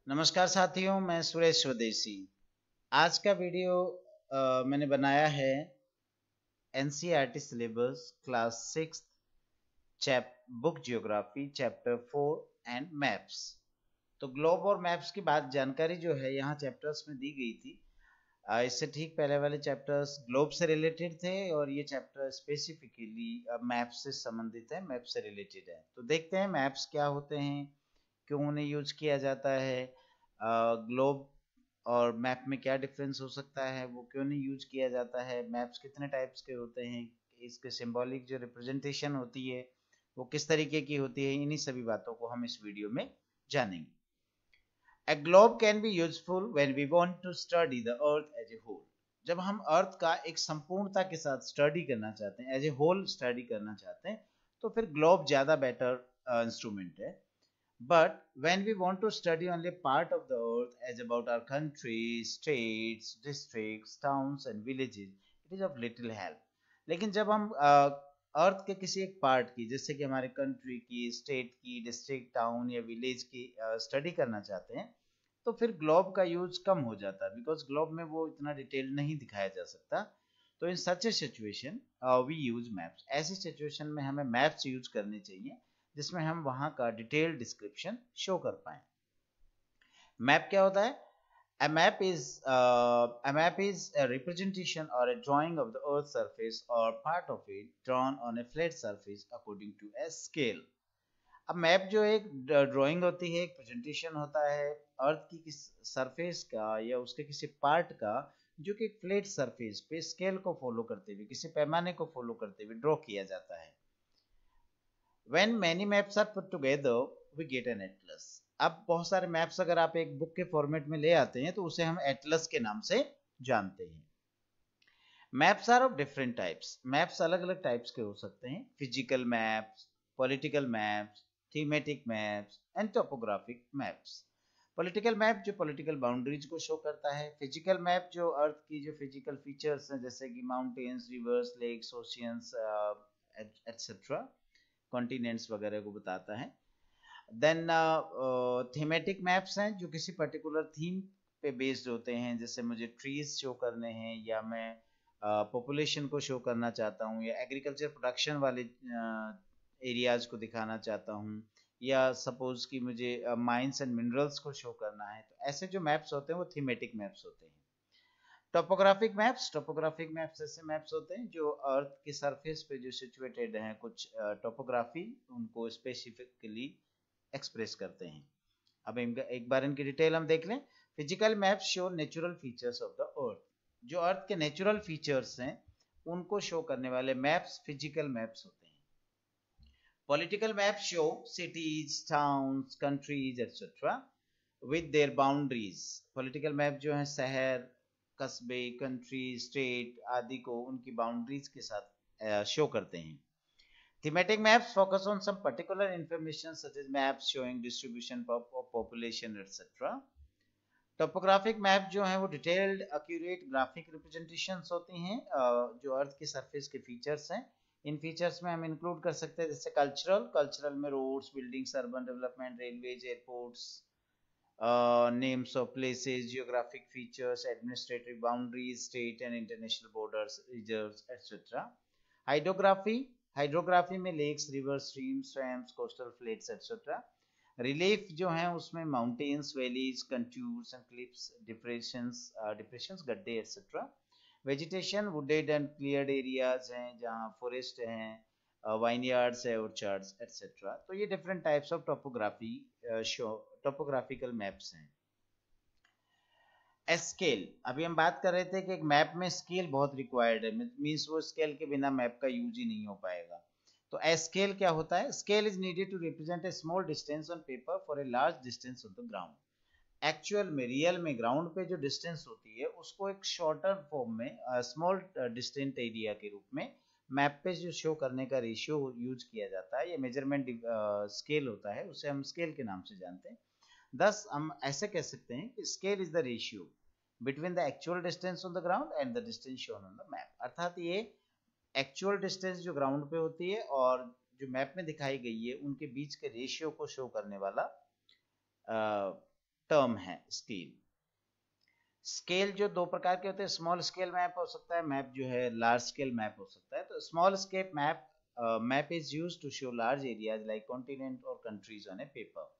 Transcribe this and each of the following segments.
नमस्कार साथियों, मैं सुरेश स्वदेशी। आज का वीडियो मैंने बनाया है NCERT syllabus class 6 chap book geography chapter 4 and maps. तो ग्लोब और मैप्स की बात जानकारी जो है यहाँ चैप्टर्स में दी गई थी। इससे ठीक पहले वाले चैप्टर्स ग्लोब से रिलेटेड थे और ये चैप्टर स्पेसिफिकली मैप्स से संबंधित है, मैप से रिलेटेड है। तो देखते हैं मैप्स क्या होते हैं, क्यों उन्हें यूज किया जाता है, ग्लोब और मैप में क्या डिफरेंस हो सकता है, वो क्यों नहीं यूज किया जाता है, मैप्स कितने टाइप्स के होते हैं, इसके सिंबॉलिक जो रिप्रेजेंटेशन होती है वो किस तरीके की होती है, इन्हीं सभी बातों को हम इस वीडियो में जानेंगे। A globe can be useful when we want to study the earth as a whole. जब हम अर्थ का एक संपूर्णता के साथ स्टडी करना चाहते हैं, एज ए होल स्टडी करना चाहते हैं, तो फिर ग्लोब ज्यादा बेटर इंस्ट्रूमेंट है। But when we want to study only part of the earth, as about our countries, states, districts, towns and villages, it is of little help. लेकिन जब हम अर्थ के किसी एक पार्ट की, जैसे कि हमारे कंट्री की, स्टेट की, डिस्ट्रिक्ट, टाउन या विलेज की स्टडी करना चाहते हैं, तो फिर ग्लोब का यूज कम हो जाता है, बिकॉज ग्लोब में वो इतना डिटेल नहीं दिखाया जा सकता। तो इन सच ए सिचुएशन वी यूज मैप्स। ऐसी सिचुएशन में हमें मैप्स यूज करने चाहिए जिसमें हम वहां का डिटेल डिस्क्रिप्शन शो कर पाए। मैप क्या होता है? A map is a representation or a drawing of the earth's surface or part of it drawn on a flat surface according to a scale. अब मैप जो एक ड्राइंग होती है, एक प्रेजेंटेशन होता है अर्थ की किस सरफेस का या उसके किसी पार्ट का, जो कि एक फ्लैट सरफेस पे स्केल को फॉलो करते हुए, किसी पैमाने को फॉलो करते हुए ड्रॉ किया जाता है। When many maps are put together, we get an atlas. अब बहुत सारे मैप्स अगर आप एक बुक के फॉर्मेट में ले आते हैं तो उसे हम एटलस के नाम से जानते हैं। Maps are of different types. Maps अलग अलग टाइप्स के हो सकते हैं। Physical maps, political maps, thematic maps and topographic maps. Political map जो पॉलिटिकल बाउंड्रीज को शो करता है। फिजिकल मैप जो अर्थ की जो फिजिकल फीचर्स हैं, जैसे कि mountains, rivers, lakes, oceans etcetera, continents वगैरह को बताता है। देन थीमेटिक मैप्स हैं जो किसी पर्टिकुलर थीम पे बेस्ड होते हैं, जैसे मुझे ट्रीज शो करने हैं या मैं पॉपुलेशन को शो करना चाहता हूँ या एग्रीकल्चर प्रोडक्शन वाले एरियाज को दिखाना चाहता हूँ, या सपोज कि मुझे माइंस एंड मिनरल्स को शो करना है। तो ऐसे जो मैप्स होते हैं वो थीमेटिक मैप्स होते हैं। टोपोग्राफिक मैप्स ऐसे मैप्स होते हैं जो अर्थ की सरफेस पे जो सिचुएटेड हैं कुछ टोपोग्राफी, उनको स्पेसिफिकली एक्सप्रेस करते हैं। अब इनका एक बार इनकी डिटेल हम देख लें। Physical maps show natural features of the earth. जो अर्थ के नेचुरल फीचर्स हैं उनको शो करने वाले मैप्स फिजिकल मैप्स होते हैं। Political maps show cities, towns, countries etcetera with their boundaries. Political map जो है शहर, कस्बे, कंट्री, स्टेट आदि को उनकी बाउंड्रीज के साथ शो करते हैं। Thematic maps focus on some particular information such as maps showing distribution of population etcetera. Topographic map जो है वो डिटेल्ड एक्यूरेट ग्राफिक रिप्रेजेंटेशंस होती हैं जो अर्थ की सरफेस के फीचर्स हैं। इन फीचर्स में हम इंक्लूड कर सकते हैं जैसे कल्चरल में roads, buildings, urban development, railways, airports, names of places, geographic features, administrative boundaries, state and international borders, reserves, etc. Hydrography में lakes, river, streams, swamps, coastal flats etcetera. Relief जो है उसमें mountains, valleys, contours and cliffs, depressions, गड्ढे etcetera. Vegetation wooded and cleared areas हैं जहाँ forest हैं, vineyards है, ऑर्चार्ड्स etcetera. तो ये different types of topography show topographical maps हैं। स्केल, अभी हम बात कर रहे थे कि एक मैप में स्केल बहुत रिक्वायर्ड है, मींस वो स्केल के बिना मैप का यूज ही नहीं हो पाएगा। तो स्केल क्या होता है? Scale is needed to represent a small distance on paper for a large distance on the ground. Actual में, रियल में ग्राउंड पे जो डिस्टेंस होती है उसको एक शॉर्टर फॉर्म में, स्मॉल डिस्टेंट एरिया के रूप में मैप पे जो शो करने का रेशियो यूज किया जाता है, ये मेजरमेंट स्केल होता है, उसे हम स्केल के नाम से जानते हैं। थस हम ऐसे कह सकते हैं कि scale is the ratio between the actual distance on the ground and the distance shown on the map. अर्थात ये एक्चुअल डिस्टेंस जो ग्राउंड पे होती है और जो मैप में दिखाई गई है उनके बीच के रेशियो को शो करने वाला टर्म है स्केल। स्केल जो दो प्रकार के होते हैं, स्मॉल स्केल मैप हो सकता है, मैप जो है लार्ज स्केल मैप हो सकता है। तो small scale map is used to show large areas like continent और कंट्रीज ऑन ए पेपर।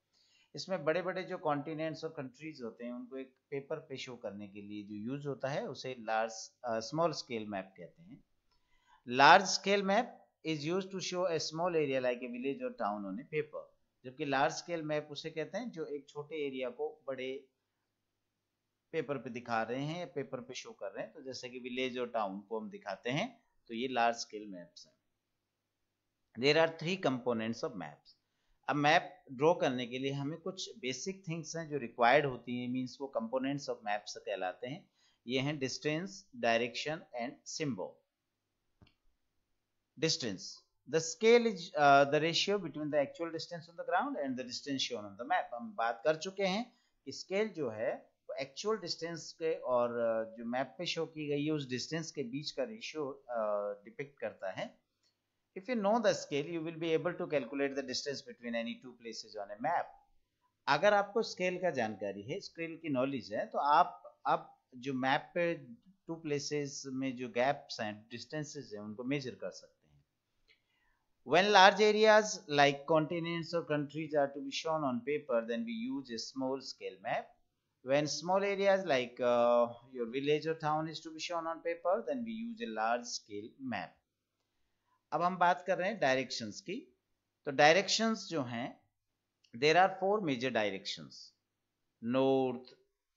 इसमें बड़े बड़े जो कॉन्टिनेंट्स और कंट्रीज होते हैं उनको एक पेपर पे शो करने के लिए जो यूज होता है उसे स्मॉल स्केल मैप कहते हैं। Large scale map is used to show a small area like a village और टाउन ऑन ए पेपर। जबकि लार्ज स्केल मैप उसे कहते हैं जो एक छोटे एरिया को बड़े पेपर पे दिखा रहे हैं या पेपर पे शो कर रहे हैं। तो जैसे कि विलेज और टाउन को हम दिखाते हैं, तो ये लार्ज स्केल मैप्स हैं। There are 3 components of maps. अब मैप ड्रॉ करने के लिए हमें कुछ बेसिक थिंग्स हैं जो रिक्वायर्ड होती हैं, मींस वो कंपोनेंट्स ऑफ मैप्स कहलाते हैं। ये हैं distance, direction and symbol. Distance, the scale is the ratio between the actual distance on the ground and the distance shown on the map। हम बात कर चुके हैं कि स्केल जो है वो एक्चुअल डिस्टेंस के और जो मैप पे शो की गई है उस डिस्टेंस के बीच का रेशियो डिपिक्ट करता है। If you know the scale, you will be able to calculate the distance between any two places on a map। अगर आपको स्केल का जानकारी है, स्केल की नॉलेज है, तो आप जो मैप पे टू प्लेसेस में जो गैप्स हैं, डिस्टेंसेस हैं, उनको मेजर कर सकते हैं। When large areas like continents or countries are to be shown on paper, then we use a small scale map। When small areas like your village or town is to be shown on paper, then we use a large scale map। अब हम बात कर रहे हैं directions की। तो directions जो हैं, there are 4 major directions: north,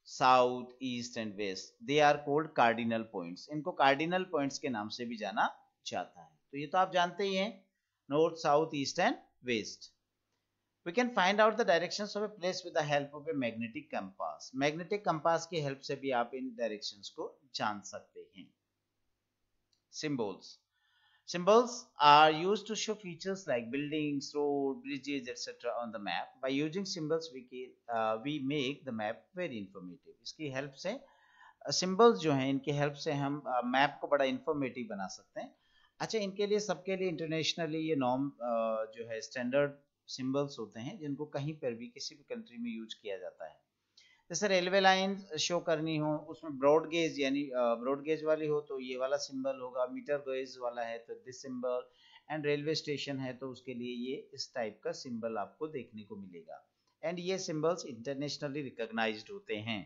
south, east and west। They are called cardinal points। इनको cardinal points के नाम से भी जाना जाता है। तो ये तो आप जानते ही हैं, north, south, east and west। We can find out the directions of a place with the help of a magnetic compass। Magnetic compass की help से भी आप इन directions को जान सकते हैं। Symbols, symbols are used to show features like buildings, road, bridges, etc. on the map। By using symbols we make the map very informative। इसकी help से symbols जो हैं, इनकी help से हम map को बड़ा informative बना सकते हैं। अच्छा, इनके लिए सबके लिए इंटरनेशनली ये नॉर्म जो है स्टैंडर्ड सिंबल्स होते हैं जिनको कहीं पर भी किसी भी कंट्री में यूज किया जाता है। जैसे रेलवे लाइन शो करनी हो, उसमें ब्रॉड गेज यानी ब्रॉड गेज वाली हो तो ये वाला सिंबल होगा, मीटर गेज वाला है तो this symbol, and railway station है तो उसके लिए ये इस टाइप का सिंबल आपको देखने को मिलेगा। एंड ये सिंबल्स इंटरनेशनली रिकॉग्नाइज्ड होते हैं।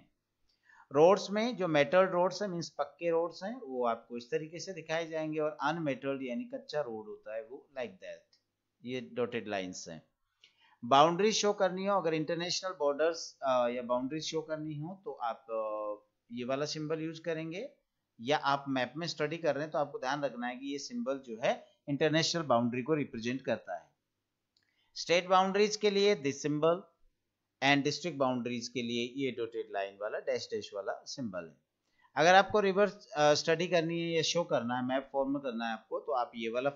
रोड्स में जो मेटल्ड रोड्स हैं, मींस पक्के रोड्स हैं, वो आपको इस तरीके से दिखाए जाएंगे, और अनमेटल्ड यानी कच्चा रोड होता है वो लाइक दैट, ये डॉटेड लाइंस हैं। बाउंड्रीज शो करनी हो, अगर इंटरनेशनल बॉर्डर्स या बाउंड्रीज शो करनी हो तो आप ये वाला सिंबल यूज करेंगे, या आप मैप में स्टडी कर रहे हैं तो आपको ध्यान रखना है कि ये सिंबल जो है इंटरनेशनल बाउंड्री को रिप्रेजेंट करता है। स्टेट बाउंड्रीज के लिए this symbol, and district boundaries के लिए ये डॉटेड लाइन वाला डैश डैश वाला सिंबल है। अगर आपको रिवर्स स्टडी करनी है या शो करना है, मैप फॉर्म में करना है आपको, तो आप ये वाला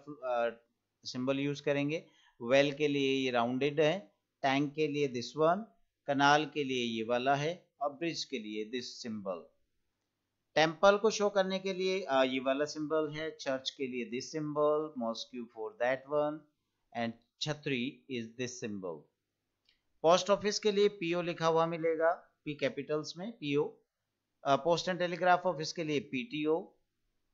सिंबल यूज करेंगे। वेल के लिए ये राउंडेड है, टैंक के लिए दिस वन, कनाल के लिए ये वाला है, और ब्रिज के लिए दिस सिंबल। टेम्पल को शो करने के लिए ये वाला सिंबल है, चर्च के लिए this symbol, mosque for that one, and छतरी is this symbol. Post office के लिए पीओ लिखा हुआ मिलेगा, पी कैपिटल्स में PO. Post and telegraph office के लिए पीटीओ,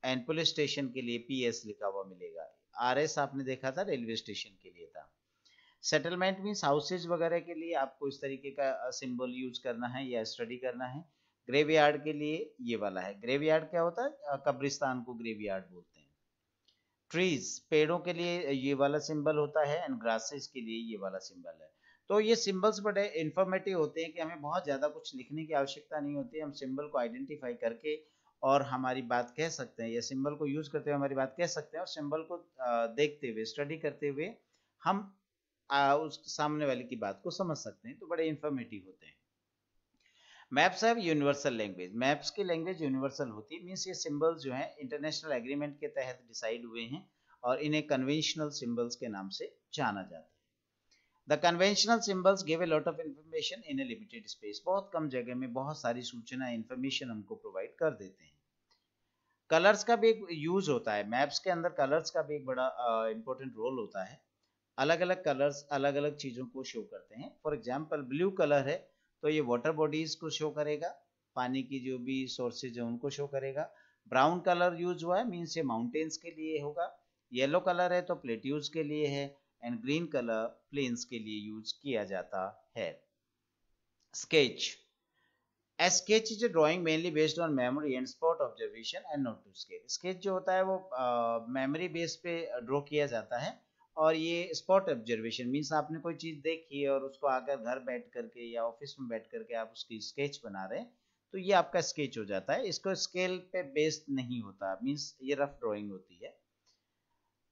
एंड पुलिस स्टेशन के लिए पीएस लिखा हुआ मिलेगा। आरएस आपने देखा था रेलवे स्टेशन के लिए था। सेटलमेंट मींस हाउसेज वगैरह के लिए आपको इस तरीके का सिंबल यूज करना है या स्टडी करना है। ग्रेवयार्ड के लिए ये वाला है। ग्रेवयार्ड क्या होता है? कब्रिस्तान को ग्रेवयार्ड बोलते हैं। ट्रीज, पेड़ों के लिए ये वाला सिंबल होता है, एंड ग्रासेस के लिए ये वाला सिंबल है। तो ये सिंबल्स बड़े इंफॉर्मेटिव होते हैं कि हमें बहुत ज़्यादा कुछ लिखने की आवश्यकता नहीं होती है। हम सिंबल को आइडेंटिफाई करके और हमारी बात कह सकते हैं, या सिंबल को यूज करते हुए हमारी बात कह सकते हैं, और सिंबल को देखते हुए स्टडी करते हुए हम उस सामने वाले की बात को समझ सकते हैं। तो बड़े इंफॉर्मेटिव होते हैं। Maps have universal language. Maps की लैंग्वेज यूनिवर्सल होती है, मीन्स ये सिंबल्स जो हैं इंटरनेशनल एग्रीमेंट के तहत डिसाइड हुए हैं और इन्हें कन्वेंशनल सिंबल्स के नाम से जाना जाता है। The conventional symbols give a lot of information in a limited space। बहुत कम जगह में बहुत सारी सूचना इंफॉर्मेशन हमको प्रोवाइड कर देते हैं। कलर्स का भी एक यूज होता है मैप्स के अंदर, कलर्स का भी एक बड़ा इंपॉर्टेंट रोल होता है। अलग अलग कलर्स अलग अलग चीजों को शो करते हैं। फॉर एग्जांपल ब्लू कलर है तो ये वाटर बॉडीज को शो करेगा, पानी की जो भी सोर्सेज है उनको शो करेगा। ब्राउन कलर यूज हुआ है मीन्स ये माउंटेन्स के लिए होगा। येलो कलर है तो प्लेट्यूज के लिए है, एंड ग्रीन कलर प्लेन्स के लिए यूज किया जाता है। Sketch, A sketch is a drawing mainly based on memory and spot observation and not to scale. Sketch जो होता है वो मेमोरी बेस पे ड्रॉ किया जाता है, और ये स्पॉट ऑब्जर्वेशन मीन्स आपने कोई चीज देखी है और उसको आकर घर बैठ करके या ऑफिस में बैठ करके आप उसकी स्केच बना रहे हैं, तो ये आपका स्केच हो जाता है। इसको स्केल पे बेस्ड नहीं होता, मीन्स ये रफ ड्राइंग होती है।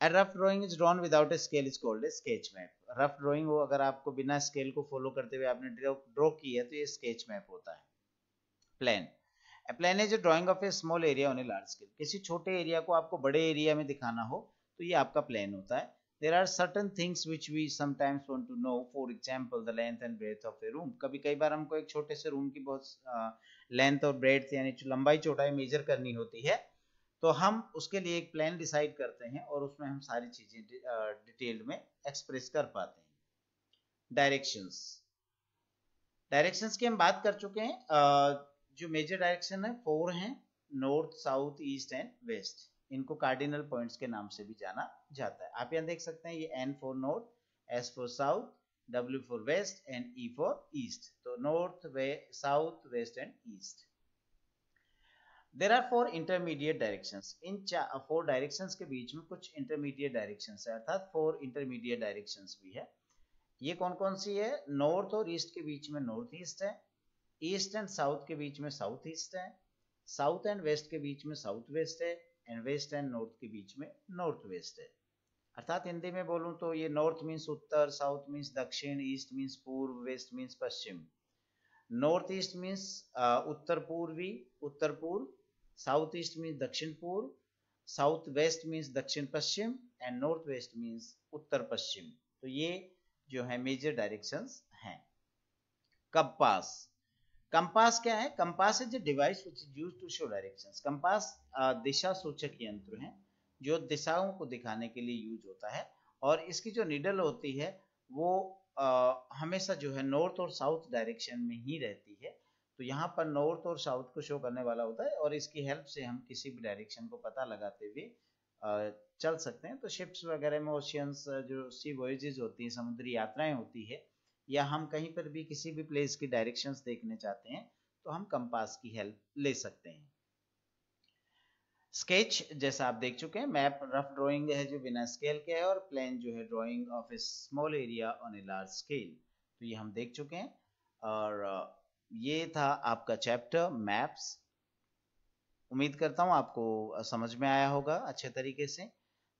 A rough drawing is drawn without a scale is called a sketch map. Rough drawing हो अगर आपको बिना स्केल को फॉलो करते हुए आपने ड्रॉ की है तो ये स्केच मैप होता है। Plan, A plan is a drying of A small area on a large scale. किसी छोटे एरिया को आपको बड़े एरिया में दिखाना हो तो ये आपका प्लान होता है। There are certain things which we sometimes want to know, for example the length and breadth of a room. कई बार हमको एक छोटे से रूम की बहुत लेंथ और ब्रेड्थ यानी लंबाई चौड़ाई मेजर करनी होती है, तो हम उसके लिए एक प्लान डिसाइड करते हैं और उसमें हम सारी चीजें डिटेल्ड में एक्सप्रेस कर पाते हैं। डायरेक्शंस, डायरेक्शंस की हम बात कर चुके हैं। जो मेजर डायरेक्शन है 4 हैं, north, south, east and west. इनको कार्डिनल पॉइंट्स के नाम से भी जाना जाता है। आप यहाँ देख सकते हैं ये N for north, S for south, W for west and E for east. तो north, south, west and east. There are 4 intermediate directions. इन 4 डायरेक्शंस के बीच में कुछ इंटरमीडिएट डायरेक्शंस है, अर्थात 4 इंटरमीडिएट डायरेक्शंस भी है। ये कौन कौन सी है? नॉर्थ और ईस्ट के बीच में नॉर्थ ईस्ट है, ईस्ट एंड साउथ के बीच में साउथ ईस्ट है, साउथ एंड वेस्ट के बीच में साउथ वेस्ट है, एंड वेस्ट एंड नॉर्थ के बीच में नॉर्थ वेस्ट है। अर्थात हिंदी में बोलूं तो ये नॉर्थ मीन्स उत्तर, साउथ मीन्स दक्षिण, ईस्ट मीन्स पूर्व, वेस्ट मीन्स पश्चिम। नॉर्थ ईस्ट मीन्स उत्तर पूर्वी, उत्तर पूर्व, साउथ ईस्ट मीन्स दक्षिण पूर्व, साउथ वेस्ट मीन्स दक्षिण पश्चिम, एंड नॉर्थ वेस्ट मीन्स उत्तर पश्चिम। तो ये जो है मेजर डायरेक्शंस हैं। कंपास, कंपास क्या है? Compass is a device which is used to show directions. Compass दिशा सूचक यंत्र है जो दिशाओं को दिखाने के लिए यूज होता है, और इसकी जो निडल होती है वो हमेशा जो है नॉर्थ और साउथ डायरेक्शन में ही रहती है। तो यहाँ पर नॉर्थ और साउथ को शो करने वाला होता है, और इसकी हेल्प से हम किसी भी डायरेक्शन को पता लगाते हुए चल सकते हैं। तो शिप्स वगैरह में ओशियंस, जो सी वॉयजेज होती हैं, समुद्री यात्राएं होती है, या हम कहीं पर भी किसी भी प्लेस की डायरेक्शंस देखने चाहते हैं तो हम कंपास की हेल्प ले सकते हैं। स्केच जैसा आप देख चुके हैं, मैप रफ ड्राइंग है जो बिना स्केल के है, और प्लान जो है drying of A small area on a large scale. तो ये हम देख चुके हैं, और ये था आपका चैप्टर मैप्स। उम्मीद करता हूँ आपको समझ में आया होगा, अच्छे तरीके से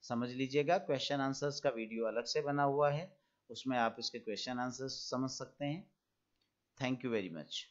समझ लीजिएगा। क्वेश्चन आंसर्स का वीडियो अलग से बना हुआ है, उसमें आप इसके क्वेश्चन आंसर्स समझ सकते हैं। Thank you very much.